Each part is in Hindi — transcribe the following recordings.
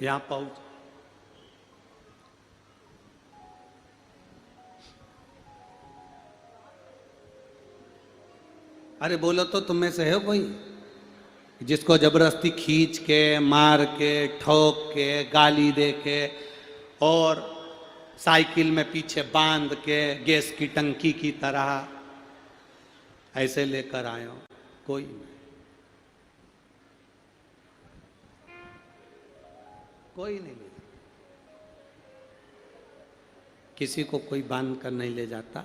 यहां पहुंच। अरे बोलो तो तुम में से है कोई जिसको जबरदस्ती खींच के, मार के, ठोक के, गाली दे के और साइकिल में पीछे बांध के गैस की टंकी की तरह ऐसे लेकर आए हो? कोई नहीं, कोई नहीं ले। किसी को कोई बांध कर नहीं ले जाता,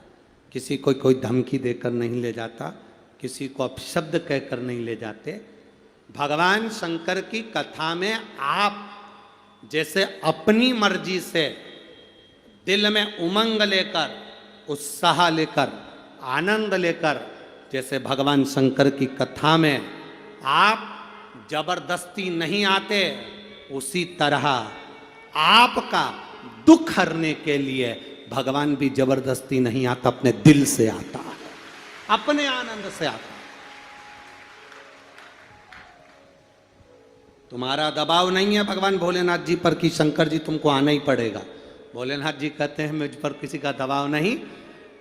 किसी को कोई धमकी देकर नहीं ले जाता, किसी को अपशब्द कहकर नहीं ले जाते। भगवान शंकर की कथा में आप जैसे अपनी मर्जी से दिल में उमंग लेकर, उत्साह लेकर, आनंद लेकर, जैसे भगवान शंकर की कथा में आप जबरदस्ती नहीं आते, उसी तरह आपका दुख हरने के लिए भगवान भी जबरदस्ती नहीं आता, अपने दिल से आता है, अपने आनंद से आता है। तुम्हारा दबाव नहीं है भगवान भोलेनाथ जी पर कि शंकर जी तुमको आना ही पड़ेगा। भोलेनाथ जी कहते हैं मुझ पर किसी का दबाव नहीं।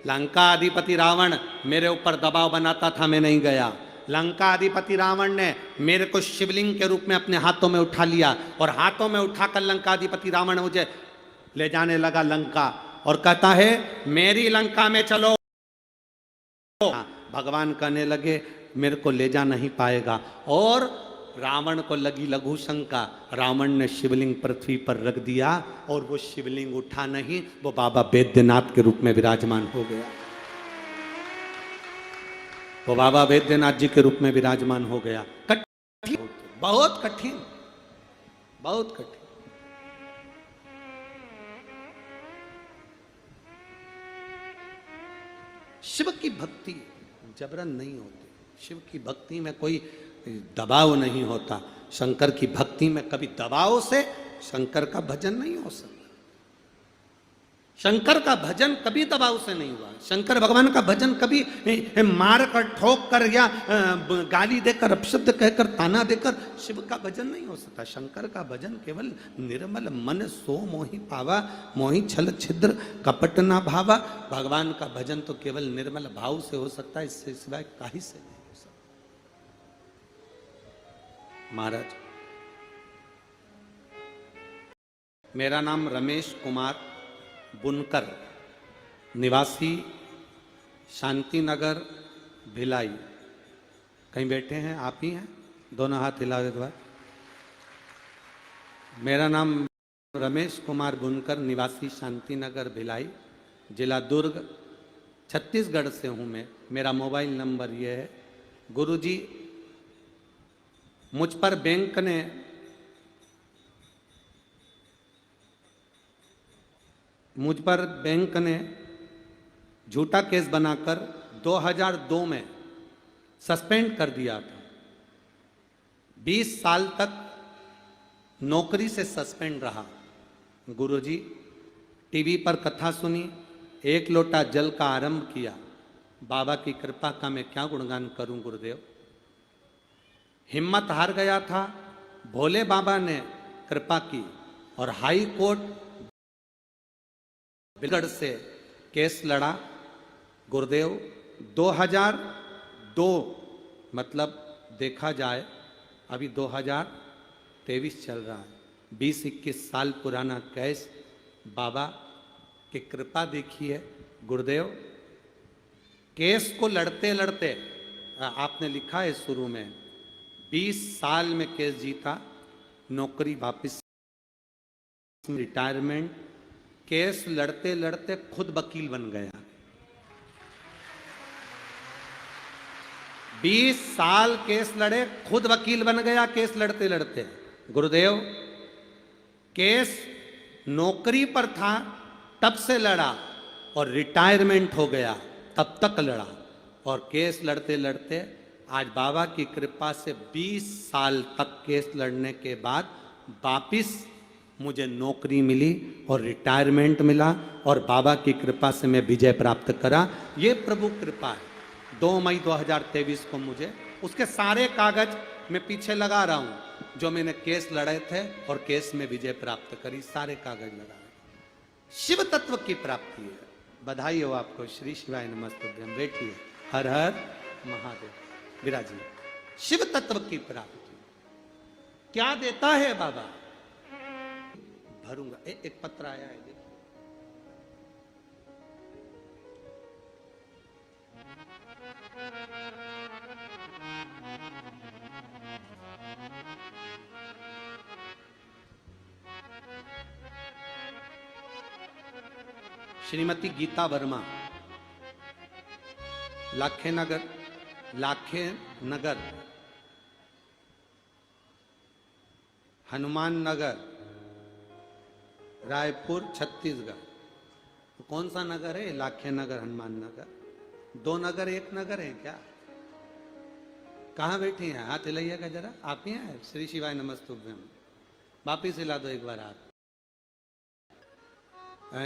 लंका अधिपति रावण मेरे ऊपर दबाव बनाता था, मैं नहीं गया। लंका अधिपति रावण ने मेरे को शिवलिंग के रूप में अपने हाथों में उठा लिया और हाथों में उठाकर लंका अधिपति रावण मुझे ले जाने लगा लंका और कहता है मेरी लंका में चलो। भगवान कहने लगे मेरे को ले जा नहीं पाएगा और रावण को लगी लघु शंका। रावण ने शिवलिंग पृथ्वी पर रख दिया और वो शिवलिंग उठा नहीं, वो बाबा वैद्यनाथ के रूप में विराजमान हो गया। वो बाबा वैद्यनाथ जी के रूप में विराजमान हो गया। कठिन, बहुत कठिन, बहुत कठिन। शिव की भक्ति जबरन नहीं होती, शिव की भक्ति में कोई दबाव नहीं होता। शंकर की भक्ति में कभी दबाव से शंकर का भजन नहीं हो सकता। शंकर का भजन कभी दबाव से नहीं हुआ। शंकर भगवान का भजन कभी मार कर, ठोक कर या गाली देकर, अपशब्द कहकर, ताना देकर शिव का भजन नहीं हो सकता। शंकर का भजन केवल निर्मल मन सो मोहि पावा, मोहि छल छिद्र कपट ना भावा। भगवान का भजन तो केवल निर्मल भाव से हो सकता है, इससे सिवाय काहे से नहीं हो सकता। महाराज, मेरा नाम रमेश कुमार बुनकर, निवासी शांति नगर भिलाई। कहीं बैठे हैं? आप ही हैं? दोनों हाथ हिला दे। मेरा नाम रमेश कुमार बुनकर, निवासी शांति नगर भिलाई, जिला दुर्ग, छत्तीसगढ़ से हूँ मैं। मेरा मोबाइल नंबर ये है। गुरुजी, मुझ पर बैंक ने झूठा केस बनाकर 2002 में सस्पेंड कर दिया था। 20 साल तक नौकरी से सस्पेंड रहा। गुरुजी, टीवी पर कथा सुनी, एक लोटा जल का आरंभ किया। बाबा की कृपा का मैं क्या गुणगान करूं गुरुदेव। हिम्मत हार गया था, भोले बाबा ने कृपा की और हाई कोर्ट बिगड़ से केस लड़ा। गुरुदेव 2002 मतलब देखा जाए अभी 2023 चल रहा है, 20-21 साल पुराना केस। बाबा की कृपा देखिए गुरुदेव। केस को लड़ते लड़ते आपने लिखा है शुरू में 20 साल में केस जीता, नौकरी वापस, रिटायरमेंट। केस लड़ते लड़ते खुद वकील बन गया। 20 साल केस लड़े, खुद वकील बन गया केस लड़ते लड़ते। गुरुदेव, केस नौकरी पर था तब से लड़ा और रिटायरमेंट हो गया तब तक लड़ा, और केस लड़ते लड़ते आज बाबा की कृपा से 20 साल तक केस लड़ने के बाद वापिस मुझे नौकरी मिली और रिटायरमेंट मिला और बाबा की कृपा से मैं विजय प्राप्त करा। ये प्रभु कृपा है। 2 मई 2023 को मुझे उसके सारे कागज मैं पीछे लगा रहा हूँ। जो मैंने केस लड़े थे और केस में विजय प्राप्त करी, सारे कागज लगा रहे। शिव तत्व की प्राप्ति है। बधाई हो आपको। श्री शिवाय नमस्तुभ्यम। बैठिए। हर हर महादेव। विराजिए। शिव तत्व की प्राप्ति क्या देता है बाबा? भरूंगा। एक पत्र आया है, देखिए। श्रीमती गीता वर्मा, लाखे नगर, हनुमान नगर, रायपुर, छत्तीसगढ़। तो कौन सा नगर है? लाखे नगर, हनुमान नगर। दो नगर एक नगर है क्या? कहाँ बैठी हैं? हाथ हिलाइएगा जरा। आप ही हैं? श्री शिवाय नमस्तुभ्यम। वापिस हिला दो एक बार हाथ।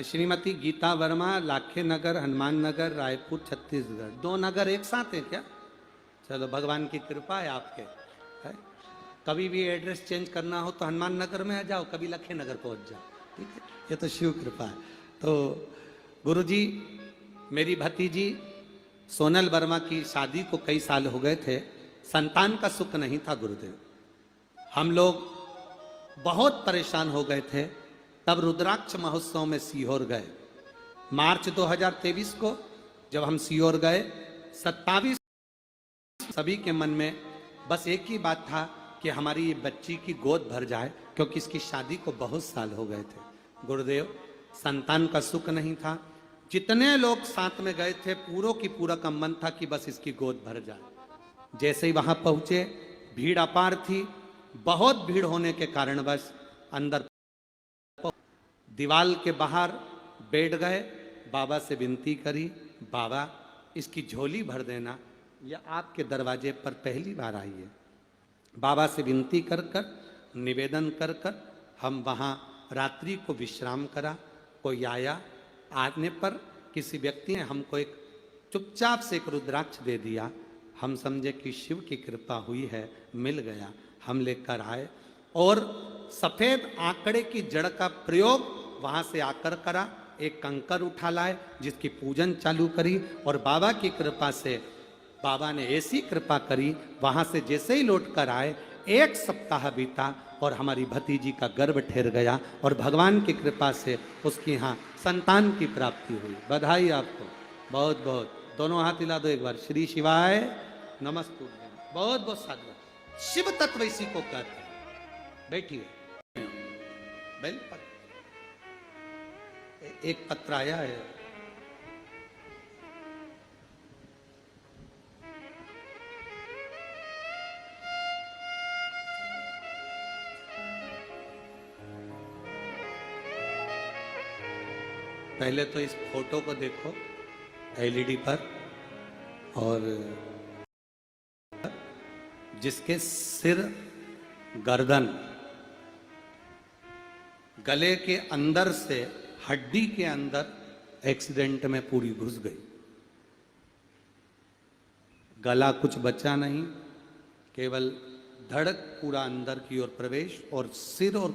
श्रीमती गीता वर्मा, लाखे नगर, हनुमान नगर, रायपुर, छत्तीसगढ़। दो नगर एक साथ है क्या? चलो, भगवान की कृपा है आपके। है? कभी भी एड्रेस चेंज करना हो तो हनुमान नगर में आ जाओ, कभी लखे नगर पहुंच जाओ। ठीक है, ये तो शिव कृपा है। तो गुरुजी, मेरी भतीजी सोनल वर्मा की शादी को कई साल हो गए थे। संतान का सुख नहीं था गुरुदेव। हम लोग बहुत परेशान हो गए थे। तब रुद्राक्ष महोत्सव में सीहोर गए। मार्च 2023 को जब हम सीहोर गए, 27 सभी के मन में बस एक ही बात था कि हमारी ये बच्ची की गोद भर जाए, क्योंकि इसकी शादी को बहुत साल हो गए थे। गुरुदेव, संतान का सुख नहीं था। जितने लोग साथ में गए थे, पूरों की पूरा का मन था कि बस इसकी गोद भर जाए। जैसे ही वहां पहुंचे, भीड़ अपार थी। बहुत भीड़ होने के कारणवश अंदर दीवाल के बाहर बैठ गए। बाबा से विनती करी, बाबा इसकी झोली भर देना, या आपके दरवाजे पर पहली बार आई है। बाबा से विनती कर कर, निवेदन कर कर हम वहाँ रात्रि को विश्राम करा। कोई आया, आने पर किसी व्यक्ति ने हमको एक चुपचाप से एक रुद्राक्ष दे दिया। हम समझे कि शिव की कृपा हुई है, मिल गया। हम लेकर आए और सफेद आंकड़े की जड़ का प्रयोग वहां से आकर करा। एक कंकर उठा लाए, जिसकी पूजन चालू करी, और बाबा की कृपा से बाबा ने ऐसी कृपा करी, वहां से जैसे ही लौट कर आए, एक सप्ताह बीता और हमारी भतीजी का गर्भ ठहर गया, और भगवान की कृपा से उसकी यहाँ संतान की प्राप्ति हुई। बधाई आपको बहुत बहुत। दोनों हाथ हिला दो एक बार। श्री शिवाय नमस्तुभ्यम। बहुत बहुत साधुवाद। शिव तत्व इसी को कहते हैं। बैठिए। बेल पत्र, एक पत्र आया है। पहले तो इस फोटो को देखो एलईडी पर, और जिसके सिर, गर्दन, गले के अंदर से हड्डी के अंदर एक्सीडेंट में पूरी घुस गई। गला कुछ बचा नहीं, केवल धड़क पूरा अंदर की ओर प्रवेश, और सिर और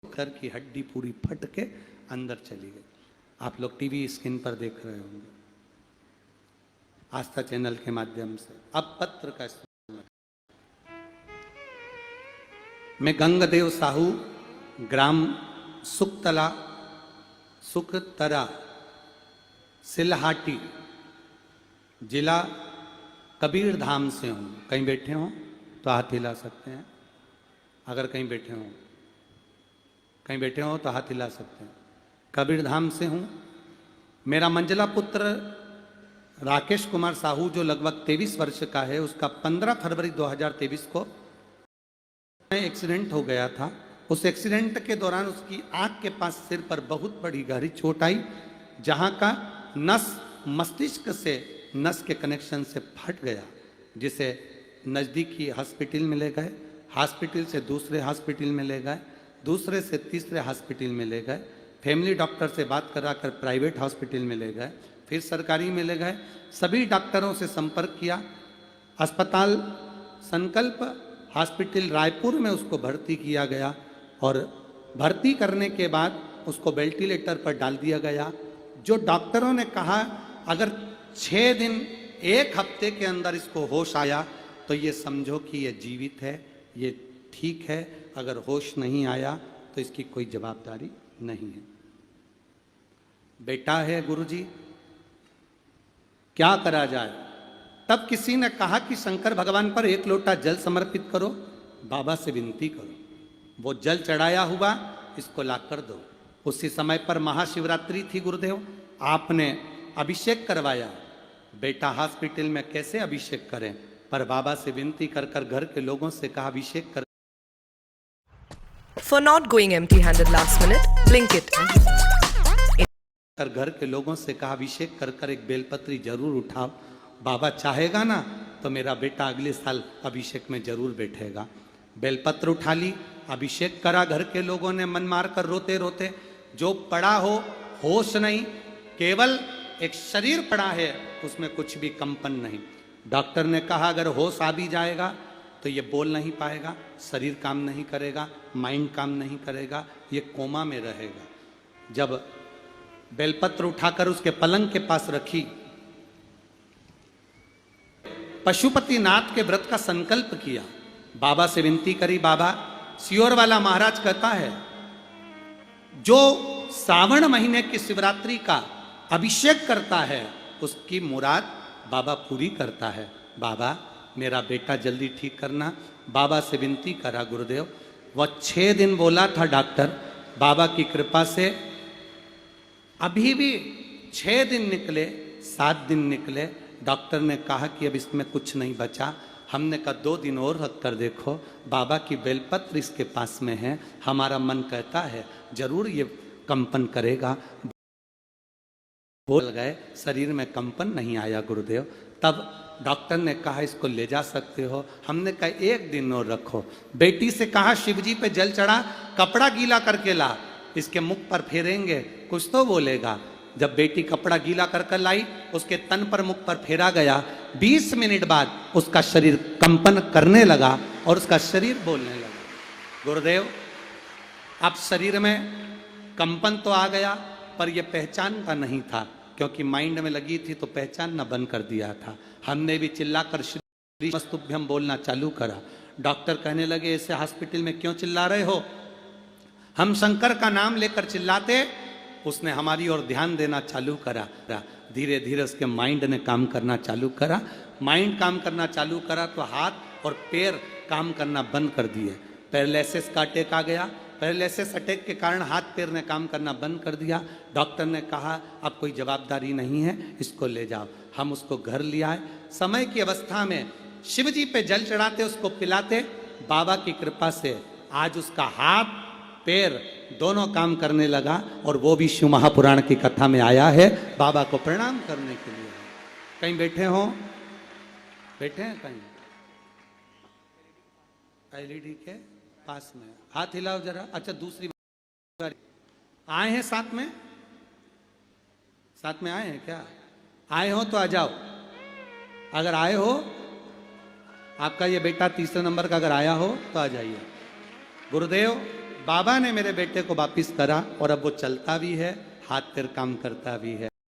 घर की हड्डी पूरी फट के अंदर चली गई। आप लोग टीवी स्क्रीन पर देख रहे होंगे, आस्था चैनल के माध्यम से। अब पत्र का इस्तेमाल। मैं गंगदेव साहू, ग्राम सुखतरा, सिलहाटी, जिला कबीरधाम से हूँ। कहीं बैठे हों तो हाथ हिला सकते हैं। अगर कहीं बैठे हों तो हाथ हिला सकते हैं। कबीरधाम से हूँ। मेरा मंझला पुत्र राकेश कुमार साहू, जो लगभग 23 वर्ष का है, उसका 15 फरवरी 2023 को एक्सीडेंट हो गया था। उस एक्सीडेंट के दौरान उसकी आंख के पास सिर पर बहुत बड़ी गहरी चोट आई, जहां का नस मस्तिष्क से, नस के कनेक्शन से फट गया, जिसे नज़दीकी हॉस्पिटल में ले गए। हॉस्पिटल से दूसरे हॉस्पिटल में ले गए, दूसरे से तीसरे हॉस्पिटल में ले गए। फैमिली डॉक्टर से बात कराकर प्राइवेट हॉस्पिटल में ले गए, फिर सरकारी में ले गए। सभी डॉक्टरों से संपर्क किया। अस्पताल संकल्प हॉस्पिटल रायपुर में उसको भर्ती किया गया और भर्ती करने के बाद उसको वेंटिलेटर पर डाल दिया गया। जो डॉक्टरों ने कहा अगर 6 दिन 1 हफ्ते के अंदर इसको होश आया तो ये समझो कि ये जीवित है, ये ठीक है। अगर होश नहीं आया तो इसकी कोई जवाबदारी नहीं है। बेटा है गुरुजी, क्या करा जाए? तब किसी ने कहा कि शंकर भगवान पर 1 लोटा जल समर्पित करो, बाबा से विनती करो, वो जल चढ़ाया हुआ इसको ला कर दो। उसी समय पर महाशिवरात्रि थी गुरुदेव, आपने अभिषेक करवाया। बेटा हॉस्पिटल में कैसे अभिषेक करें, पर बाबा से विनती कर कर घर के लोगों से कहा अभिषेक कर। For not going empty-handed last minute, Blinkit. घर के लोगों से कहा अभिषेक कर कर एक बेलपत्री जरूर उठाओ, बाबा चाहेगा ना तो मेरा बेटा अगले साल अभिषेक में जरूर बैठेगा। बेलपत्र उठा ली, अभिषेक करा। घर के लोगों ने मन मार कर रोते रोते, जो पड़ा हो होश नहीं, केवल एक शरीर पड़ा है उसमें कुछ भी कंपन नहीं। डॉक्टर ने कहा अगर होश आ भी जाएगा तो ये बोल नहीं पाएगा, शरीर काम नहीं करेगा, माइंड काम नहीं करेगा, ये कोमा में रहेगा। जब बेलपत्र उठाकर उसके पलंग के पास रखी, पशुपतिनाथ के व्रत का संकल्प किया, बाबा से विनती करी। बाबा, सियोर वाला महाराज कहता है जो सावन महीने की शिवरात्रि का अभिषेक करता है उसकी मुराद बाबा पूरी करता है। बाबा मेरा बेटा जल्दी ठीक करना। बाबा से विनती करा गुरुदेव। वह 6 दिन बोला था डॉक्टर, बाबा की कृपा से अभी भी 6 दिन निकले, 7 दिन निकले। डॉक्टर ने कहा कि अब इसमें कुछ नहीं बचा। हमने कहा 2 दिन और रख कर देखो, बाबा की बेलपत्र इसके पास में है, हमारा मन कहता है जरूर ये कंपन करेगा। बोल गए, शरीर में कंपन नहीं आया गुरुदेव। तब डॉक्टर ने कहा इसको ले जा सकते हो। हमने कहा 1 दिन और रखो। बेटी से कहा शिवजी पे जल चढ़ा, कपड़ा गीला करके ला, इसके मुख पर फेरेंगे कुछ तो बोलेगा। जब बेटी कपड़ा गीला कर कर लाई, उसके तन पर मुख पर फेरा गया। 20 मिनट बाद उसका शरीर कंपन करने लगा और उसका शरीर बोलने लगा। गुरुदेव, अब शरीर में कंपन तो आ गया पर यह पहचानता नहीं था, क्योंकि माइंड में लगी थी तो पहचानना बंद कर दिया था। हमने भी चिल्लाकर श्री मस्तुभ्यम बोलना चालू करा। डॉक्टर कहने लगे ऐसे हॉस्पिटल में क्यों चिल्ला रहे हो? हम शंकर का नाम लेकर चिल्लाते। उसने हमारी ओर ध्यान देना चालू करा। धीरे धीरे उसके माइंड ने काम करना चालू करा। माइंड काम करना चालू करा तो हाथ और पैर काम करना बंद कर दिए। पैरालिसिस का अटैक आ गया। पैरालिसिस अटैक के कारण हाथ पैर ने काम करना बंद कर दिया। डॉक्टर ने कहा अब कोई जवाबदारी नहीं है, इसको ले जाओ। हम उसको घर ले आए। समय की अवस्था में शिव जी पे जल चढ़ाते, उसको पिलाते। बाबा की कृपा से आज उसका हाथ पैर दोनों काम करने लगा और वो भी शिव महापुराण की कथा में आया है बाबा को प्रणाम करने के लिए। कहीं बैठे हो? बैठे हैं कहीं? एलईडी के पास में हाथ हिलाओ जरा। अच्छा, दूसरी बार आए हैं साथ में? साथ में आए हैं क्या? आए हो तो आ जाओ। अगर आए हो, आपका ये बेटा 3रे नंबर का अगर आया हो तो आ जाइए। गुरुदेव, बाबा ने मेरे बेटे को वापिस करा और अब वो चलता भी है, हाथ पैर काम करता भी है।